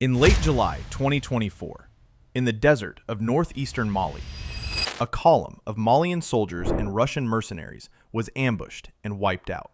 In late July 2024, in the desert of northeastern Mali, a column of Malian soldiers and Russian mercenaries was ambushed and wiped out.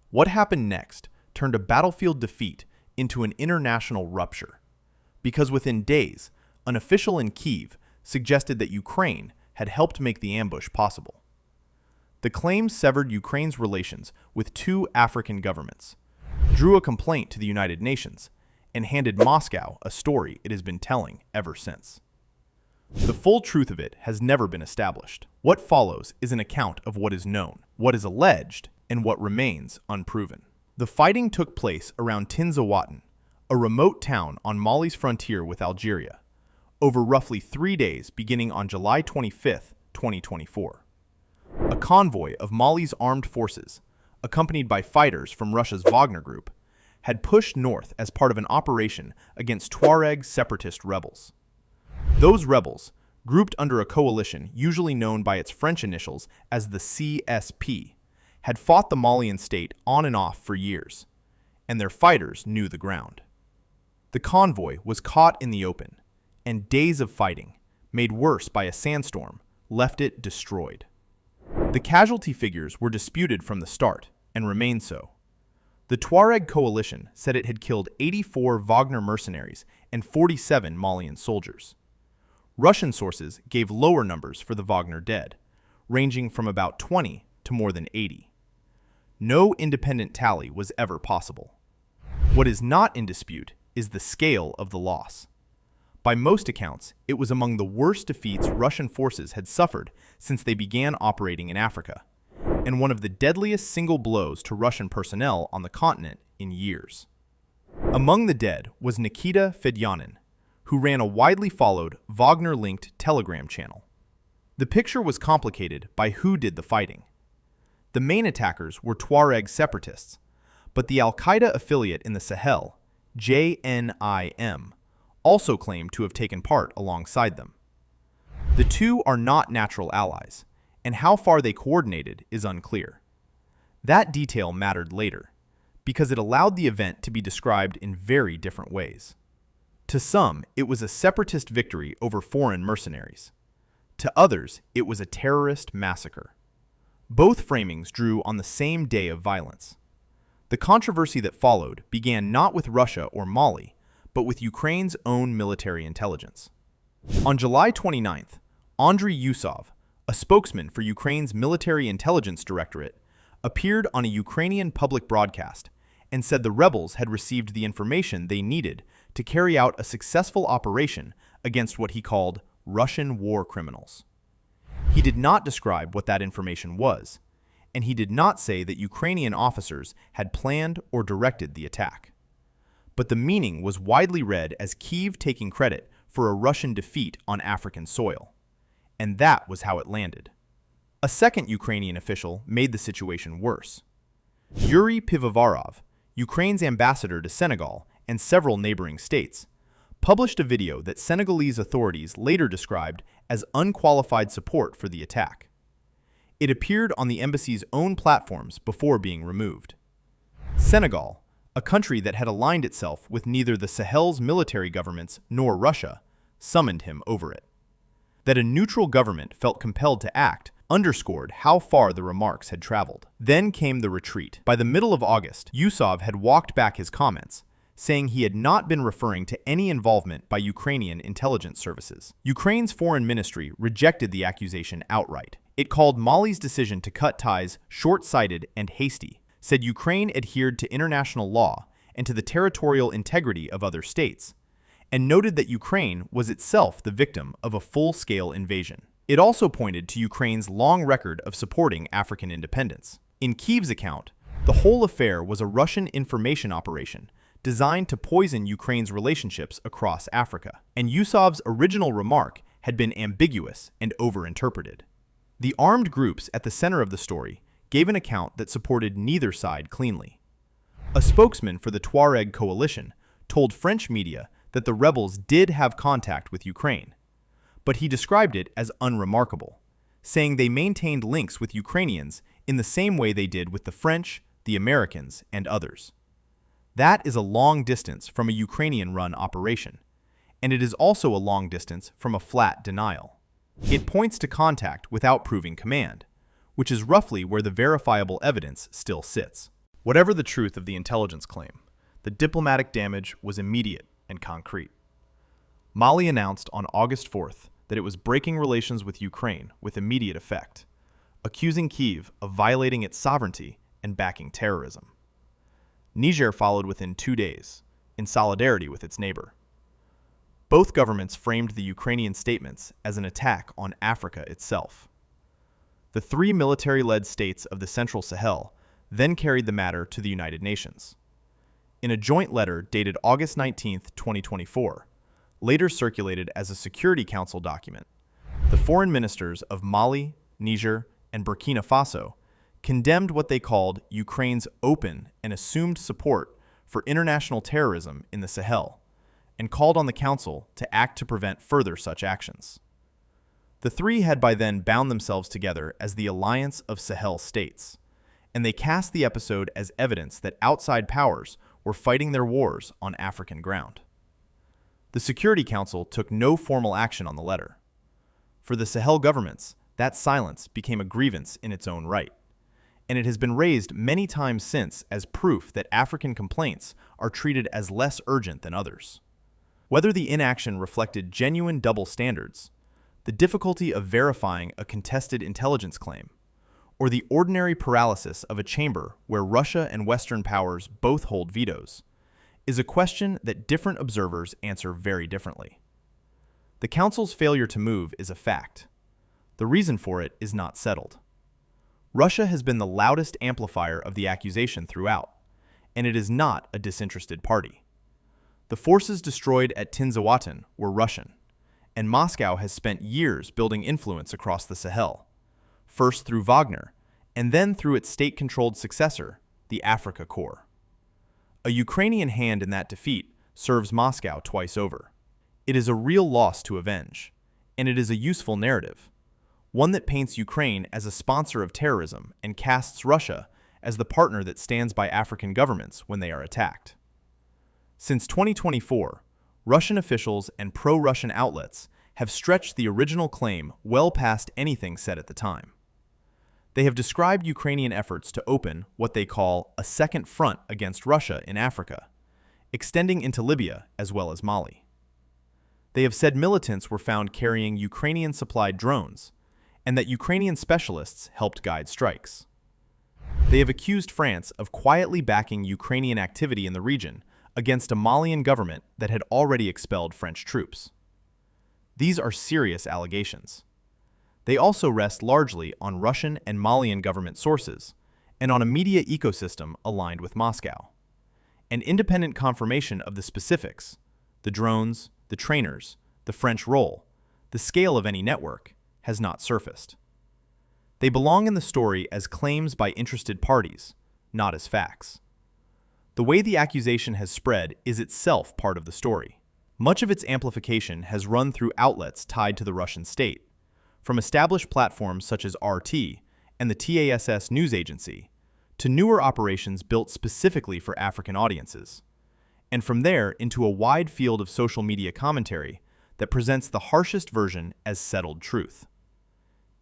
What happened next turned a battlefield defeat into an international rupture, because within days, an official in Kyiv suggested that Ukraine had helped make the ambush possible. The claims severed Ukraine's relations with two African governments, drew a complaint to the United Nations, and handed Moscow a story it has been telling ever since. The full truth of it has never been established. What follows is an account of what is known, what is alleged, and what remains unproven. The fighting took place around Tinszawatan, a remote town on Mali's frontier with Algeria, over roughly 3 days beginning on July 25, 2024. A convoy of Mali's armed forces, accompanied by fighters from Russia's Wagner Group, had pushed north as part of an operation against Tuareg separatist rebels. Those rebels, grouped under a coalition usually known by its French initials as the CSP, had fought the Malian state on and off for years, and their fighters knew the ground. The convoy was caught in the open, and days of fighting, made worse by a sandstorm, left it destroyed. The casualty figures were disputed from the start, and remain so. The Tuareg coalition said it had killed 84 Wagner mercenaries and 47 Malian soldiers. Russian sources gave lower numbers for the Wagner dead, ranging from about 20 to more than 80. No independent tally was ever possible. What is not in dispute is the scale of the loss. By most accounts, it was among the worst defeats Russian forces had suffered since they began operating in Africa, and one of the deadliest single blows to Russian personnel on the continent in years. Among the dead was Nikita Fedyanin, who ran a widely followed Wagner-linked Telegram channel. The picture was complicated by who did the fighting. The main attackers were Tuareg separatists, but the Al-Qaeda affiliate in the Sahel, JNIM, also claimed to have taken part alongside them. The two are not natural allies, and how far they coordinated is unclear. That detail mattered later, because it allowed the event to be described in very different ways. To some, it was a separatist victory over foreign mercenaries. To others, it was a terrorist massacre. Both framings drew on the same day of violence. The controversy that followed began not with Russia or Mali, but with Ukraine's own military intelligence. On July 29th, Andriy Yusov, a spokesman for Ukraine's Military Intelligence Directorate, appeared on a Ukrainian public broadcast and said the rebels had received the information they needed to carry out a successful operation against what he called Russian war criminals. He did not describe what that information was, and he did not say that Ukrainian officers had planned or directed the attack. But the meaning was widely read as Kyiv taking credit for a Russian defeat on African soil. And that was how it landed. A second Ukrainian official made the situation worse. Yuri Pivovarov, Ukraine's ambassador to Senegal and several neighboring states, published a video that Senegalese authorities later described as unqualified support for the attack. It appeared on the embassy's own platforms before being removed. Senegal, a country that had aligned itself with neither the Sahel's military governments nor Russia, summoned him over it. That a neutral government felt compelled to act underscored how far the remarks had traveled. Then came the retreat. By the middle of August, Yusov had walked back his comments, saying he had not been referring to any involvement by Ukrainian intelligence services. Ukraine's foreign ministry rejected the accusation outright. It called Mali's decision to cut ties short-sighted and hasty, said Ukraine adhered to international law and to the territorial integrity of other states, and noted that Ukraine was itself the victim of a full-scale invasion. It also pointed to Ukraine's long record of supporting African independence. In Kyiv's account, the whole affair was a Russian information operation designed to poison Ukraine's relationships across Africa, and Yusov's original remark had been ambiguous and overinterpreted. The armed groups at the center of the story gave an account that supported neither side cleanly. A spokesman for the Tuareg coalition told French media that the rebels did have contact with Ukraine, but he described it as unremarkable, saying they maintained links with Ukrainians in the same way they did with the French, the Americans, and others. That is a long distance from a Ukrainian-run operation, and it is also a long distance from a flat denial. It points to contact without proving command, which is roughly where the verifiable evidence still sits. Whatever the truth of the intelligence claim, the diplomatic damage was immediate and concrete. Mali announced on August 4th that it was breaking relations with Ukraine with immediate effect, accusing Kyiv of violating its sovereignty and backing terrorism. Niger followed within 2 days, in solidarity with its neighbor. Both governments framed the Ukrainian statements as an attack on Africa itself. The three military-led states of the Central Sahel then carried the matter to the United Nations. In a joint letter dated August 19, 2024, later circulated as a Security Council document, the foreign ministers of Mali, Niger, and Burkina Faso condemned what they called Ukraine's open and assumed support for international terrorism in the Sahel, and called on the Council to act to prevent further such actions. The three had by then bound themselves together as the Alliance of Sahel States, and they cast the episode as evidence that outside powers were fighting their wars on African ground. The Security Council took no formal action on the letter. For the Sahel governments, that silence became a grievance in its own right, and it has been raised many times since as proof that African complaints are treated as less urgent than others. Whether the inaction reflected genuine double standards, the difficulty of verifying a contested intelligence claim, or the ordinary paralysis of a chamber where Russia and Western powers both hold vetoes, is a question that different observers answer very differently. The Council's failure to move is a fact. The reason for it is not settled. Russia has been the loudest amplifier of the accusation throughout, and it is not a disinterested party. The forces destroyed at Tinszawatan were Russian, and Moscow has spent years building influence across the Sahel, first through Wagner, and then through its state-controlled successor, the Africa Corps. A Ukrainian hand in that defeat serves Moscow twice over. It is a real loss to avenge, and it is a useful narrative, one that paints Ukraine as a sponsor of terrorism and casts Russia as the partner that stands by African governments when they are attacked. Since 2024, Russian officials and pro-Russian outlets have stretched the original claim well past anything said at the time. They have described Ukrainian efforts to open what they call a second front against Russia in Africa, extending into Libya as well as Mali. They have said militants were found carrying Ukrainian-supplied drones, and that Ukrainian specialists helped guide strikes. They have accused France of quietly backing Ukrainian activity in the region against a Malian government that had already expelled French troops. These are serious allegations. They also rest largely on Russian and Malian government sources, and on a media ecosystem aligned with Moscow. An independent confirmation of the specifics, the drones, the trainers, the French role, the scale of any network, has not surfaced. They belong in the story as claims by interested parties, not as facts. The way the accusation has spread is itself part of the story. Much of its amplification has run through outlets tied to the Russian state, from established platforms such as RT and the TASS news agency, to newer operations built specifically for African audiences, and from there into a wide field of social media commentary that presents the harshest version as settled truth.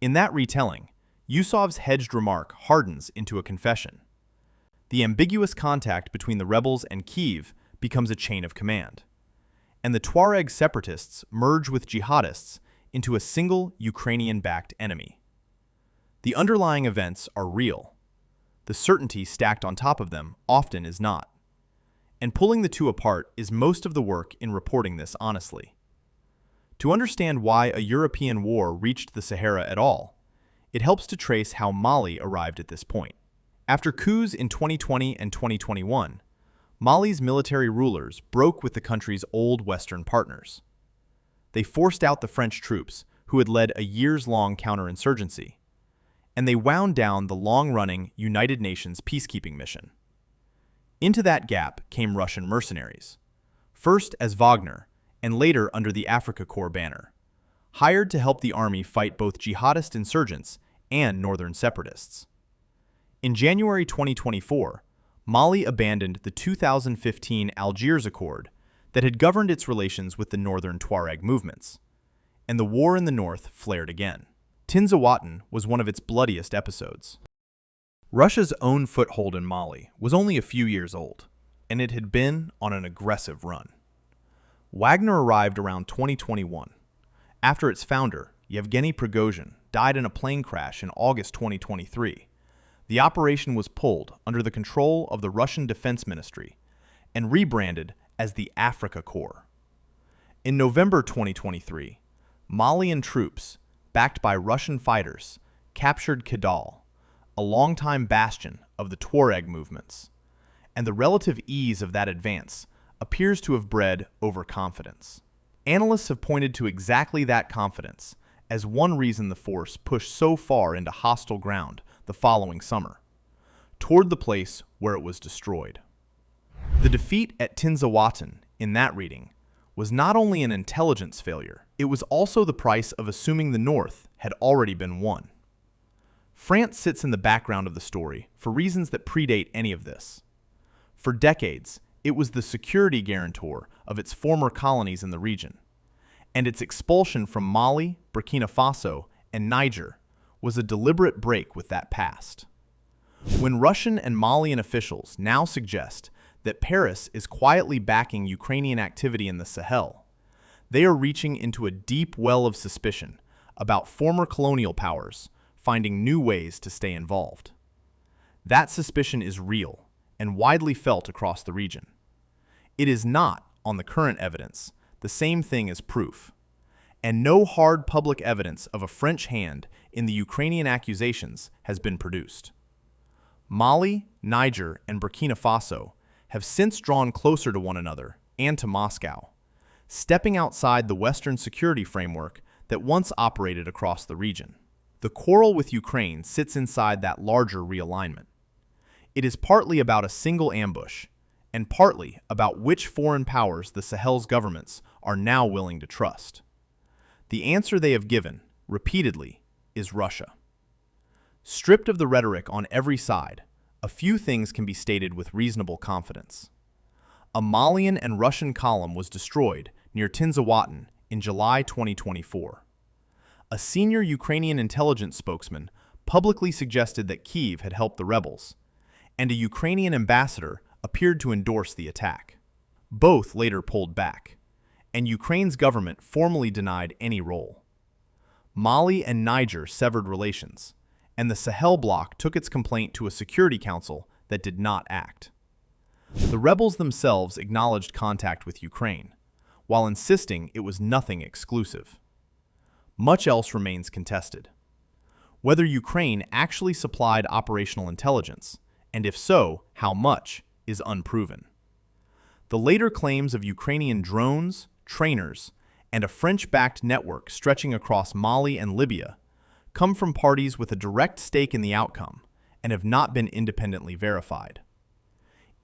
In that retelling, Yusov's hedged remark hardens into a confession. The ambiguous contact between the rebels and Kyiv becomes a chain of command, and the Tuareg separatists merge with jihadists into a single Ukrainian-backed enemy. The underlying events are real. The certainty stacked on top of them often is not. And pulling the two apart is most of the work in reporting this honestly. To understand why a European war reached the Sahara at all, it helps to trace how Mali arrived at this point. After coups in 2020 and 2021, Mali's military rulers broke with the country's old Western partners. They forced out the French troops who had led a years-long counterinsurgency, and they wound down the long-running United Nations peacekeeping mission. Into that gap came Russian mercenaries, first as Wagner and later under the Africa Corps banner, hired to help the army fight both jihadist insurgents and northern separatists. In January 2024, Mali abandoned the 2015 Algiers Accord that had governed its relations with the northern Tuareg movements, and the war in the north flared again. Tinszawatan was one of its bloodiest episodes. Russia's own foothold in Mali was only a few years old, and it had been on an aggressive run. Wagner arrived around 2021, after its founder, Yevgeny Prigozhin, died in a plane crash in August 2023. The operation was pulled under the control of the Russian Defense Ministry and rebranded as the Africa Corps. In November 2023, Malian troops, backed by Russian fighters, captured Kidal, a longtime bastion of the Tuareg movements, and the relative ease of that advance appears to have bred overconfidence. Analysts have pointed to exactly that confidence as one reason the force pushed so far into hostile ground the following summer, toward the place where it was destroyed. The defeat at Tinszawatan, in that reading, was not only an intelligence failure, it was also the price of assuming the North had already been won. France sits in the background of the story for reasons that predate any of this. For decades, it was the security guarantor of its former colonies in the region, and its expulsion from Mali, Burkina Faso, and Niger was a deliberate break with that past. When Russian and Malian officials now suggest that Paris is quietly backing Ukrainian activity in the Sahel, they are reaching into a deep well of suspicion about former colonial powers finding new ways to stay involved. That suspicion is real and widely felt across the region. It is not, on the current evidence, the same thing as proof, and no hard public evidence of a French hand in the Ukrainian accusations has been produced. Mali, Niger, and Burkina Faso have since drawn closer to one another and to Moscow, stepping outside the Western security framework that once operated across the region. The quarrel with Ukraine sits inside that larger realignment. It is partly about a single ambush, and partly about which foreign powers the Sahel's governments are now willing to trust. The answer they have given, repeatedly, is Russia. Stripped of the rhetoric on every side, a few things can be stated with reasonable confidence. A Malian and Russian column was destroyed near Tinszawatan in July 2024. A senior Ukrainian intelligence spokesman publicly suggested that Kyiv had helped the rebels, and a Ukrainian ambassador appeared to endorse the attack. Both later pulled back, and Ukraine's government formally denied any role. Mali and Niger severed relations, and the Sahel bloc took its complaint to a Security Council that did not act. The rebels themselves acknowledged contact with Ukraine, while insisting it was nothing exclusive. Much else remains contested. Whether Ukraine actually supplied operational intelligence, and if so, how much, is unproven. The later claims of Ukrainian drones, trainers, and a French-backed network stretching across Mali and Libya come from parties with a direct stake in the outcome and have not been independently verified.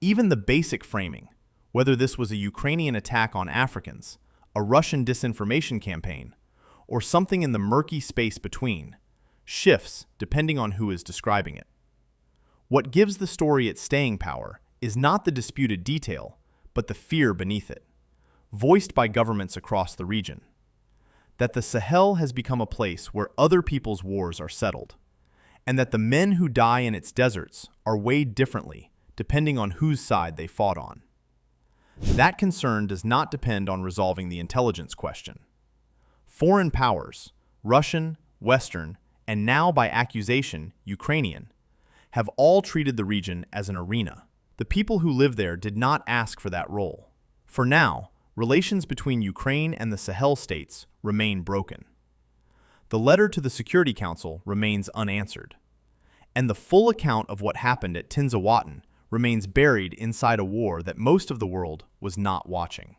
Even the basic framing, whether this was a Ukrainian attack on Africans, a Russian disinformation campaign, or something in the murky space between, shifts depending on who is describing it. What gives the story its staying power is not the disputed detail, but the fear beneath it, voiced by governments across the region, that the Sahel has become a place where other people's wars are settled, and that the men who die in its deserts are weighed differently depending on whose side they fought on. That concern does not depend on resolving the intelligence question. Foreign powers, Russian, Western, and now by accusation, Ukrainian, have all treated the region as an arena. The people who live there did not ask for that role. For now, relations between Ukraine and the Sahel states remain broken. The letter to the Security Council remains unanswered, and the full account of what happened at Tinszawatan remains buried inside a war that most of the world was not watching.